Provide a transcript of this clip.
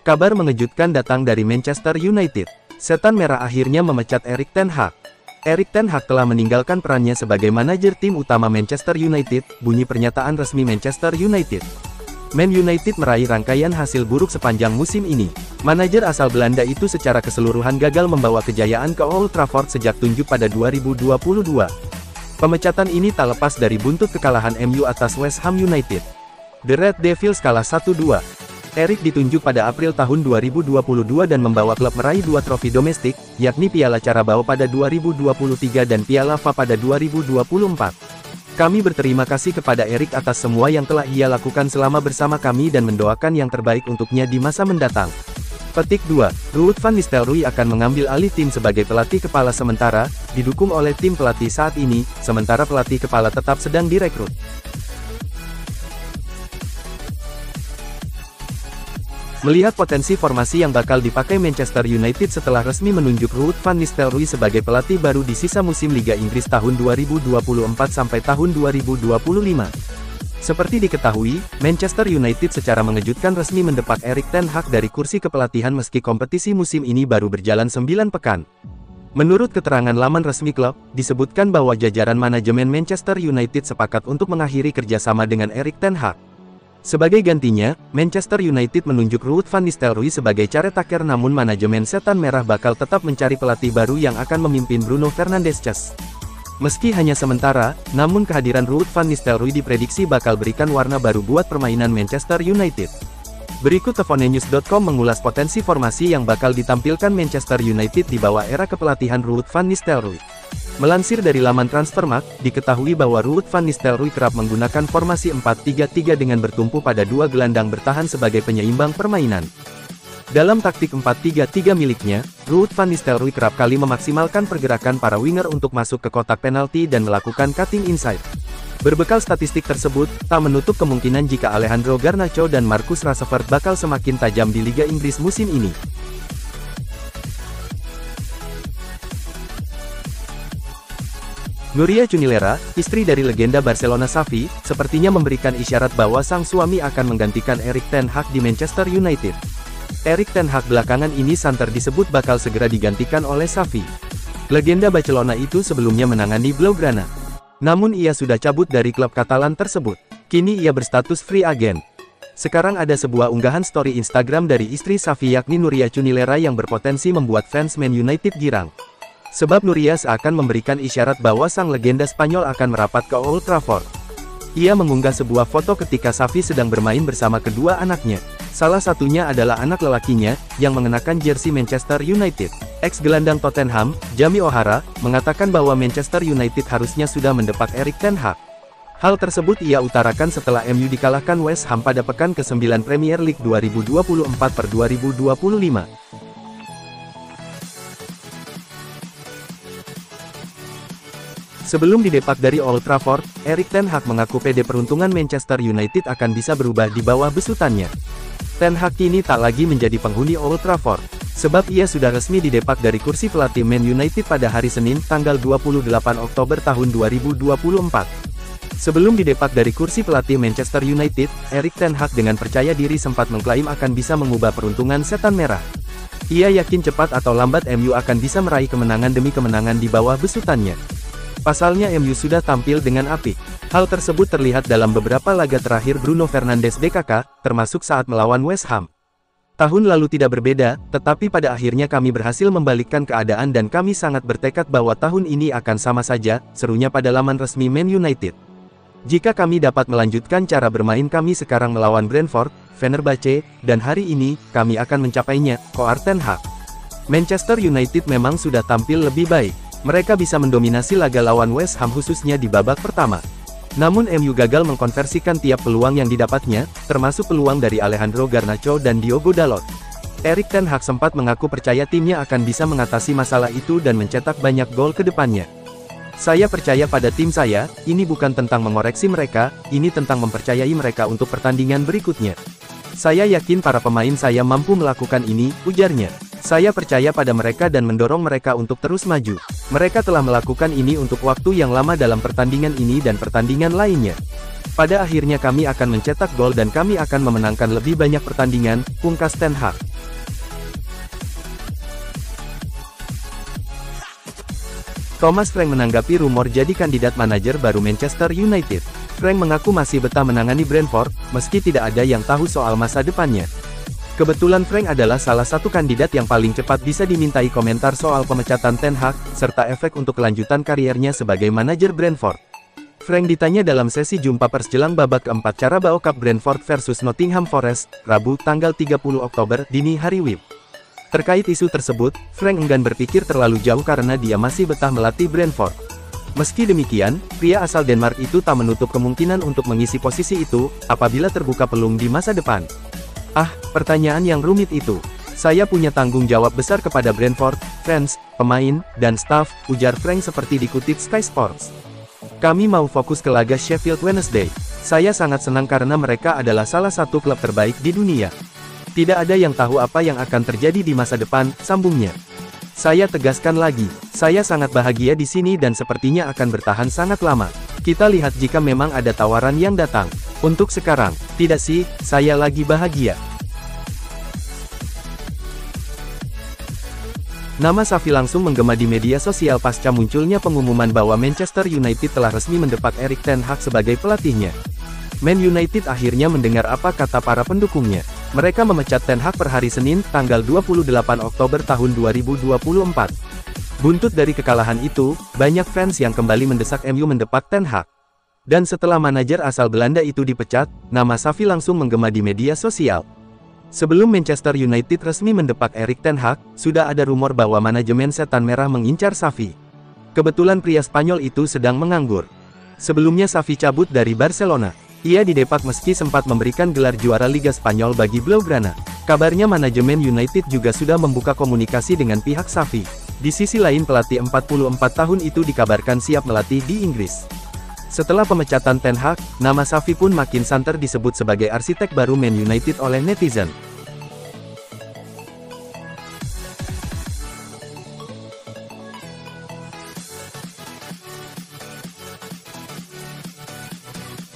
Kabar mengejutkan datang dari Manchester United. Setan Merah akhirnya memecat Erik ten Hag. Erik ten Hag telah meninggalkan perannya sebagai manajer tim utama Manchester United, bunyi pernyataan resmi Manchester United. Man United meraih rangkaian hasil buruk sepanjang musim ini. Manajer asal Belanda itu secara keseluruhan gagal membawa kejayaan ke Old Trafford sejak tunjuk pada 2022. Pemecatan ini tak lepas dari buntut kekalahan MU atas West Ham United. The Red Devils kalah 1-2. Erik ditunjuk pada April tahun 2022 dan membawa klub meraih 2 trofi domestik, yakni Piala Carabao pada 2023 dan Piala FA pada 2024. Kami berterima kasih kepada Erik atas semua yang telah ia lakukan selama bersama kami dan mendoakan yang terbaik untuknya di masa mendatang. Petik 2. Ruud van Nistelrooy akan mengambil alih tim sebagai pelatih kepala sementara, didukung oleh tim pelatih saat ini, sementara pelatih kepala tetap sedang direkrut. Melihat potensi formasi yang bakal dipakai Manchester United setelah resmi menunjuk Ruud van Nistelrooy sebagai pelatih baru di sisa musim Liga Inggris tahun 2024 sampai tahun 2025. Seperti diketahui, Manchester United secara mengejutkan resmi mendepak Erik ten Hag dari kursi kepelatihan meski kompetisi musim ini baru berjalan 9 pekan. Menurut keterangan laman resmi klub, disebutkan bahwa jajaran manajemen Manchester United sepakat untuk mengakhiri kerjasama dengan Erik ten Hag. Sebagai gantinya, Manchester United menunjuk Ruud van Nistelrooy sebagai caretaker, namun manajemen Setan Merah bakal tetap mencari pelatih baru yang akan memimpin Bruno Fernandes. Meski hanya sementara, namun kehadiran Ruud van Nistelrooy diprediksi bakal berikan warna baru buat permainan Manchester United. Berikut TheFoneNews.com mengulas potensi formasi yang bakal ditampilkan Manchester United di bawah era kepelatihan Ruud van Nistelrooy. Melansir dari laman Transfermarkt, diketahui bahwa Ruud van Nistelrooy kerap menggunakan formasi 4-3-3 dengan bertumpu pada 2 gelandang bertahan sebagai penyeimbang permainan. Dalam taktik 4-3-3 miliknya, Ruud van Nistelrooy kerap kali memaksimalkan pergerakan para winger untuk masuk ke kotak penalti dan melakukan cutting inside. Berbekal statistik tersebut, tak menutup kemungkinan jika Alejandro Garnacho dan Marcus Rashford bakal semakin tajam di Liga Inggris musim ini. Núria Chunilera, istri dari legenda Barcelona Xavi, sepertinya memberikan isyarat bahwa sang suami akan menggantikan Erik ten Hag di Manchester United. Erik ten Hag belakangan ini santer disebut bakal segera digantikan oleh Xavi. Legenda Barcelona itu sebelumnya menangani Blaugrana. Namun ia sudah cabut dari klub Katalan tersebut. Kini ia berstatus free agent. Sekarang ada sebuah unggahan story Instagram dari istri Xavi yakni Núria Chunilera yang berpotensi membuat fans Man United girang. Sebab Núria seakan memberikan isyarat bahwa sang legenda Spanyol akan merapat ke Old Trafford. Ia mengunggah sebuah foto ketika Xavi sedang bermain bersama kedua anaknya. Salah satunya adalah anak lelakinya, yang mengenakan jersey Manchester United. Ex-gelandang Tottenham, Jamie O'Hara, mengatakan bahwa Manchester United harusnya sudah mendepak Erik ten Hag. Hal tersebut ia utarakan setelah MU dikalahkan West Ham pada pekan ke-9 Premier League 2024/2025. Sebelum didepak dari Old Trafford, Erik ten Hag mengaku pede peruntungan Manchester United akan bisa berubah di bawah besutannya. Ten Hag kini tak lagi menjadi penghuni Old Trafford, sebab ia sudah resmi didepak dari kursi pelatih Man United pada hari Senin, tanggal 28 Oktober tahun 2024. Sebelum didepak dari kursi pelatih Manchester United, Erik ten Hag dengan percaya diri sempat mengklaim akan bisa mengubah peruntungan Setan Merah. Ia yakin cepat atau lambat MU akan bisa meraih kemenangan demi kemenangan di bawah besutannya. Pasalnya MU sudah tampil dengan apik. Hal tersebut terlihat dalam beberapa laga terakhir Bruno Fernandes BKK, termasuk saat melawan West Ham. Tahun lalu tidak berbeda, tetapi pada akhirnya kami berhasil membalikkan keadaan dan kami sangat bertekad bahwa tahun ini akan sama saja, serunya pada laman resmi Man United. Jika kami dapat melanjutkan cara bermain kami sekarang melawan Brentford, Fenerbahce, dan hari ini, kami akan mencapainya, koar ten Hag. Manchester United memang sudah tampil lebih baik. Mereka bisa mendominasi laga lawan West Ham khususnya di babak pertama. Namun MU gagal mengkonversikan tiap peluang yang didapatnya, termasuk peluang dari Alejandro Garnacho dan Diogo Dalot. Erik ten Hag sempat mengaku percaya timnya akan bisa mengatasi masalah itu dan mencetak banyak gol ke depannya. Saya percaya pada tim saya, ini bukan tentang mengoreksi mereka, ini tentang mempercayai mereka untuk pertandingan berikutnya. Saya yakin para pemain saya mampu melakukan ini, ujarnya. Saya percaya pada mereka dan mendorong mereka untuk terus maju. Mereka telah melakukan ini untuk waktu yang lama dalam pertandingan ini dan pertandingan lainnya. Pada akhirnya kami akan mencetak gol dan kami akan memenangkan lebih banyak pertandingan, pungkas Ten Hag. Thomas Frank menanggapi rumor jadi kandidat manajer baru Manchester United. Frank mengaku masih betah menangani Brentford, meski tidak ada yang tahu soal masa depannya. Kebetulan Frank adalah salah satu kandidat yang paling cepat bisa dimintai komentar soal pemecatan Ten Hag, serta efek untuk kelanjutan kariernya sebagai manajer Brentford. Frank ditanya dalam sesi jumpa pers jelang babak keempat Carabao Cup Brentford versus Nottingham Forest, Rabu, tanggal 30 Oktober, dini hari WIB. Terkait isu tersebut, Frank enggan berpikir terlalu jauh karena dia masih betah melatih Brentford. Meski demikian, pria asal Denmark itu tak menutup kemungkinan untuk mengisi posisi itu, apabila terbuka peluang di masa depan. Pertanyaan yang rumit itu. Saya punya tanggung jawab besar kepada Brentford, fans, pemain, dan staf, ujar Frank seperti dikutip Sky Sports. Kami mau fokus ke laga Sheffield Wednesday. Saya sangat senang karena mereka adalah salah satu klub terbaik di dunia. Tidak ada yang tahu apa yang akan terjadi di masa depan, sambungnya. Saya tegaskan lagi, saya sangat bahagia di sini dan sepertinya akan bertahan sangat lama. Kita lihat jika memang ada tawaran yang datang. Untuk sekarang, tidak sih, saya lagi bahagia. Nama Xavi langsung menggema di media sosial pasca munculnya pengumuman bahwa Manchester United telah resmi mendepak Erik ten Hag sebagai pelatihnya. Man United akhirnya mendengar apa kata para pendukungnya. Mereka memecat Ten Hag per hari Senin, tanggal 28 Oktober tahun 2024. Buntut dari kekalahan itu, banyak fans yang kembali mendesak MU mendepak Ten Hag. Dan setelah manajer asal Belanda itu dipecat, nama Xavi langsung menggema di media sosial. Sebelum Manchester United resmi mendepak Erik ten Hag, sudah ada rumor bahwa manajemen Setan Merah mengincar Xavi. Kebetulan pria Spanyol itu sedang menganggur. Sebelumnya Xavi cabut dari Barcelona. Ia didepak meski sempat memberikan gelar juara Liga Spanyol bagi Blaugrana. Kabarnya manajemen United juga sudah membuka komunikasi dengan pihak Xavi. Di sisi lain pelatih 44 tahun itu dikabarkan siap melatih di Inggris. Setelah pemecatan Ten Hag, nama Xavi pun makin santer disebut sebagai arsitek baru Man United oleh netizen.